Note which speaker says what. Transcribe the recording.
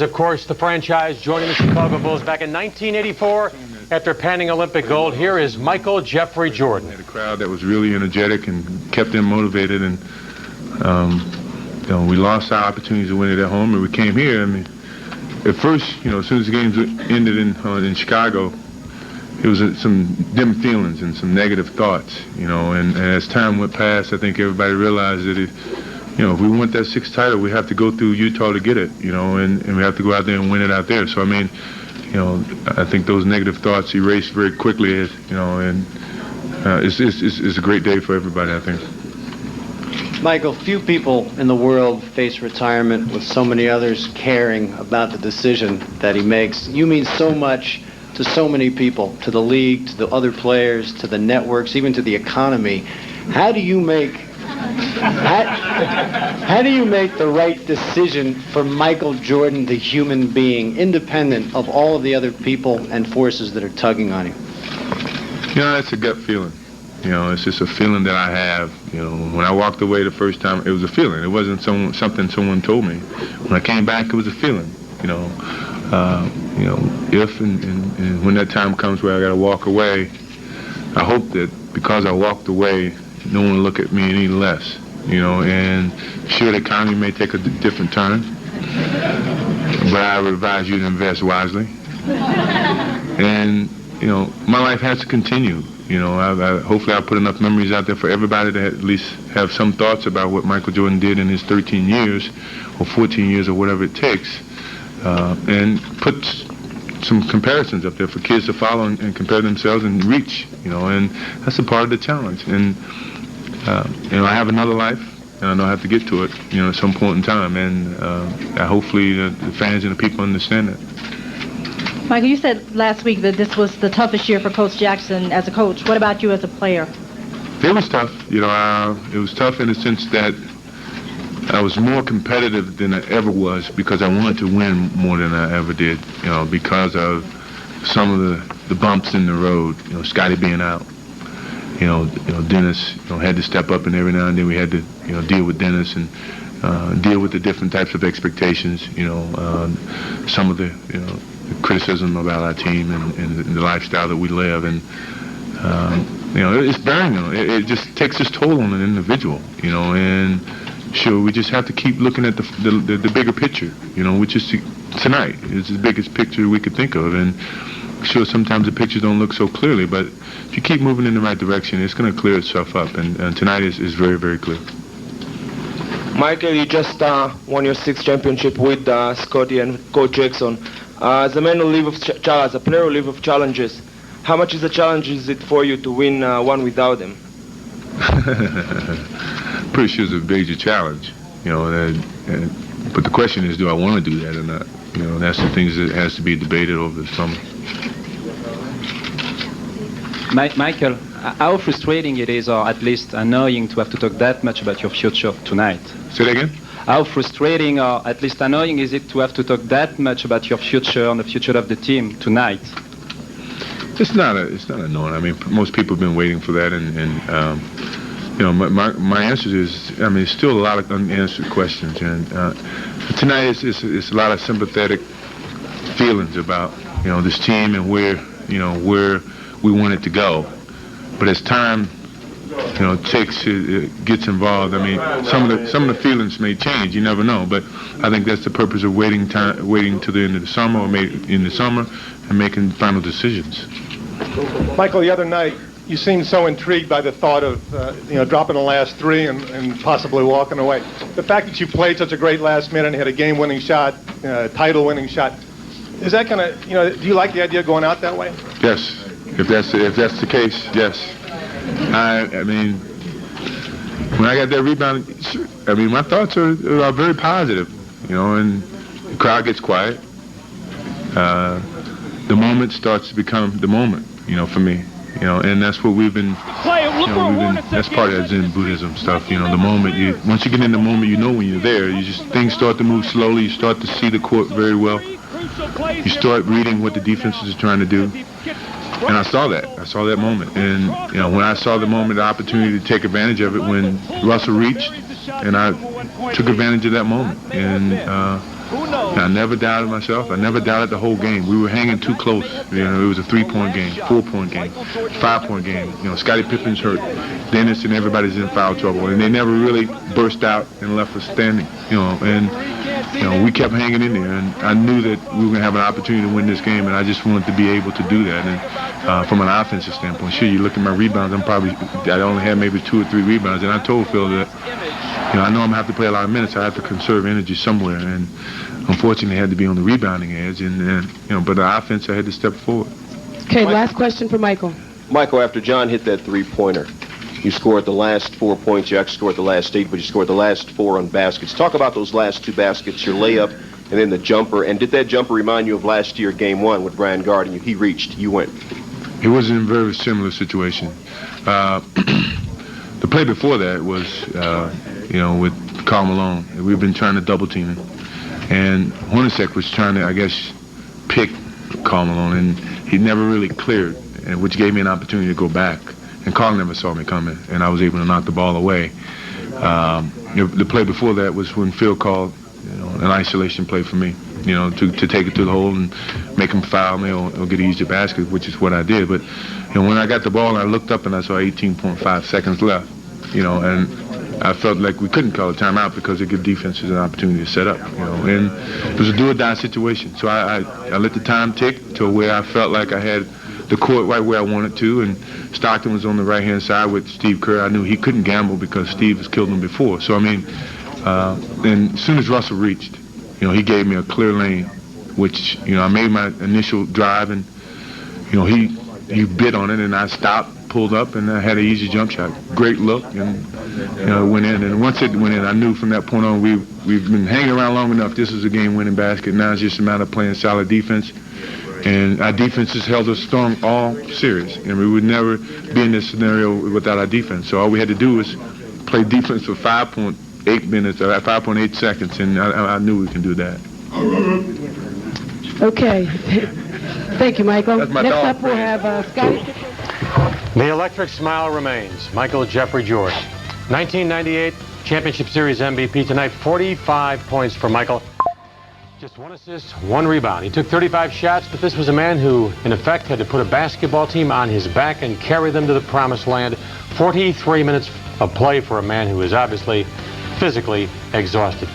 Speaker 1: Of course, the franchise joining the Chicago Bulls back in 1984 after panning Olympic gold. Here is Michael Jeffrey Jordan.
Speaker 2: Had a crowd that was really energetic and kept them motivated, and we lost our opportunities to win it at home, and we came here. I mean, at first, as soon as the games ended in Chicago, it was some dim feelings and some negative thoughts, and as time went past, I think everybody realized that if we want that sixth title, we have to go through Utah to get it, and we have to go out there and win it out there. So, I mean, I think those negative thoughts erased very quickly, and it's a great day for everybody, I think.
Speaker 3: Michael, few people in the world face retirement with so many others caring about the decision that he makes. You mean so much to so many people, to the league, to the other players, to the networks, even to the economy. How do you make the right decision for Michael Jordan, the human being, independent of all of the other people and forces that are tugging on you?
Speaker 2: It's a gut feeling. It's just a feeling that I have. When I walked away the first time, it was a feeling. It wasn't something someone told me. When I came back, it was a feeling. If and when that time comes where I got to walk away, I hope that because I walked away, no one will look at me any less. And sure, the economy may take a different turn, but I would advise you to invest wisely. And my life has to continue. Hopefully I'll put enough memories out there for everybody to at least have some thoughts about what Michael Jordan did in his 13 years or 14 years or whatever it takes, and put some comparisons up there for kids to follow and compare themselves and reach, and that's a part of the challenge. And I have another life, and I know I have to get to it, at some point in time, and hopefully the fans and the people understand that.
Speaker 4: Michael, you said last week that this was the toughest year for Coach Jackson as a coach. What about you as a player?
Speaker 2: It was tough. It was tough in the sense that I was more competitive than I ever was because I wanted to win more than I ever did, because of some of the bumps in the road, Scotty being out. Dennis, had to step up, and every now and then we had to, deal with Dennis and deal with the different types of expectations, some of the, criticism about our team and the lifestyle that we live, and it's bearing on it. It just takes its toll on an individual, and sure, we just have to keep looking at the bigger picture, which is tonight. It's the biggest picture we could think of, and sure, sometimes the pictures don't look so clearly, but if you keep moving in the right direction, it's going to clear itself up, and tonight is very, very clear.
Speaker 5: Michael, you just won your 6th championship with Scotty and Coach Jackson. As a man who lives as a player who lives with challenges, how much is a challenge is it for you to win one without them?
Speaker 2: Pretty sure it's a major challenge, but the question is, do I want to do that or not? That's the things that has to be debated over the summer.
Speaker 6: Michael, how frustrating it is, or at least annoying, to have to talk that much about your future tonight?
Speaker 2: Say that again?
Speaker 6: How frustrating, or at least annoying, is it to have to talk that much about your future and the future of the team tonight?
Speaker 2: It's not annoying. I mean, most people have been waiting for that, and my answer is, there's still a lot of unanswered questions, and tonight it's a lot of sympathetic feelings about this team and where we want it to go. But as time gets involved, some of the feelings may change. You never know. But I think that's the purpose of waiting to the end of the summer, or in the summer, and making final decisions.
Speaker 7: Michael, the other night you seemed so intrigued by the thought of dropping the last 3 and possibly walking away. The fact that you played such a great last minute and had a game-winning shot, title-winning shot, is that gonna do you like the idea of going out that way?
Speaker 2: Yes. If that's the case, yes. I mean, when I got that rebound, my thoughts are very positive, and the crowd gets quiet. The moment starts to become the moment, for me, and that's what we've been, that's part of that Zen Buddhism stuff, the moment once you get in the moment, when you're there, things start to move slowly, you start to see the court very well, you start reading what the defenses are trying to do. And I saw that moment. And, when I saw the moment, the opportunity to take advantage of it when Russell reached, and I took advantage of that moment. And And I never doubted myself. I never doubted the whole game. We were hanging too close. You know, it was a 3-point game, 4-point game, 5-point game. You know, Scottie Pippen's hurt. Dennis and everybody's in foul trouble, and they never really burst out and left us standing. You know, and we kept hanging in there, and I knew that we were going to have an opportunity to win this game, and I just wanted to be able to do that. And from an offensive standpoint, sure, you look at my rebounds, I only had maybe 2 or 3 rebounds, and I told Phil that, I know I'm going to have to play a lot of minutes. I have to conserve energy somewhere, and unfortunately, I had to be on the rebounding edge, but the offense, I had to step forward.
Speaker 8: Okay, last question for Michael.
Speaker 9: Michael, after John hit that three-pointer, you scored the last 4 points. You actually scored the last 8, but you scored the last 4 on baskets. Talk about those last 2 baskets, your layup, and then the jumper. And did that jumper remind you of last year, Game 1, with Brian guarding you? He reached, you went.
Speaker 2: It was in a very similar situation. The play before that was, with Karl Malone. We've been trying to double team him. And Hornacek was trying to, I guess, pick Karl Malone, and he never really cleared, which gave me an opportunity to go back. And Karl never saw me coming, and I was able to knock the ball away. The play before that was when Phil called an isolation play for me, to take it to the hole and make him foul me or get an easier basket, which is what I did. But when I got the ball and I looked up and I saw 18.5 seconds left, and I felt like we couldn't call a timeout because it gave defenses an opportunity to set up, and it was a do-or-die situation. So I let the time tick to where I felt like I had the court right where I wanted to, and Stockton was on the right-hand side with Steve Kerr. I knew he couldn't gamble because Steve has killed him before. So, and as soon as Russell reached, he gave me a clear lane, which, I made my initial drive, and, he bit on it, and I stopped, pulled up, and I had an easy jump shot. Great look, and, it went in. And once it went in, I knew from that point on we've been hanging around long enough. This is a game-winning basket. Now it's just a matter of playing solid defense. And our defense has held us strong all series. And we would never be in this scenario without our defense. So all we had to do was play defense for 5.8 minutes, or 5.8 seconds, and I knew we can do that.
Speaker 8: Okay. Thank you, Michael.
Speaker 2: That's my
Speaker 8: Next
Speaker 2: dog
Speaker 8: up, we'll
Speaker 2: friend.
Speaker 8: have Scottie.
Speaker 1: The electric smile remains. Michael Jeffrey Jordan. 1998 Championship Series MVP tonight. 45 points for Michael. Just 1 assist, 1 rebound. He took 35 shots, but this was a man who, in effect, had to put a basketball team on his back and carry them to the promised land. 43 minutes of play for a man who is obviously physically exhausted.